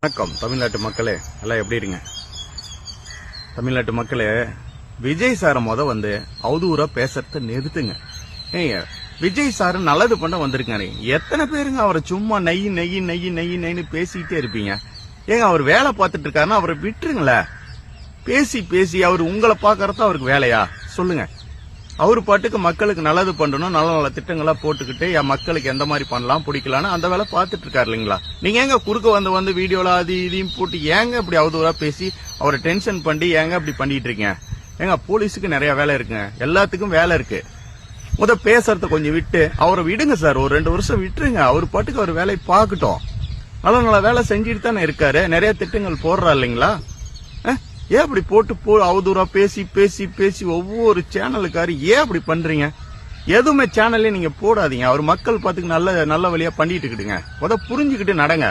வணக்கம் தமிழ்நாட்டு மக்களே, எல்லாம் எப்படி இருங்க? தமிழ்நாட்டு மக்களே, விஜய் சார வந்து அவதூறா பேசுறத நிறுத்துங்க. ஏங்க, விஜய் சார் நல்லது பண்ண வந்திருக்காரு. எத்தனை பேருங்க அவரை சும்மா நெய்ன்னு பேசிக்கிட்டே இருப்பீங்க? ஏங்க, அவர் வேலை பார்த்துட்டு இருக்காருன்னா அவரை விட்டுருங்களே. பேசி அவர் உங்களை பாக்கறத அவருக்கு வேலையா சொல்லுங்க? அவரு பாட்டுக்கு மக்களுக்கு நல்லது பண்ணணும், நல்ல நல்ல திட்டங்களா போட்டுக்கிட்டு என் மக்களுக்கு எந்த மாதிரி பண்ணலாம் பிடிக்கலான்னு அந்த வேலை பார்த்துட்டு இருக்காரு இல்லைங்களா? நீங்க ஏங்க குறுக்க வந்து வீடியோல அது இதையும் போட்டு ஏங்க இப்படி அவதூறா பேசி அவரை டென்ஷன் பண்ணி ஏங்க இப்படி பண்ணிட்டு இருக்கீங்க? ஏங்க, போலீஸுக்கு நிறைய வேலை இருக்குங்க, எல்லாத்துக்கும் வேலை இருக்கு. பேசுறத கொஞ்சம் விட்டு அவரை விடுங்க சார். ஒரு 2 வருஷம் விட்டுருங்க. அவர் பாட்டுக்கு அவர் வேலையை பார்க்கட்டும். நல்ல வேலை செஞ்சுட்டு தானே இருக்காரு. நிறைய திட்டங்கள் போடுறா இல்லைங்களா? ஏன் அப்படி போட்டு அவதூறா பேசி ஒவ்வொரு சேனலுக்காரு ஏன் அப்படி பண்றீங்க? எதுவுமே சேனல்ல நீங்க போடாதீங்க. அவர் மக்கள் பாத்துக்கு நல்ல வழியா பண்ணிட்டு இருக்குதுங்க. புரிஞ்சுக்கிட்டு நடங்க.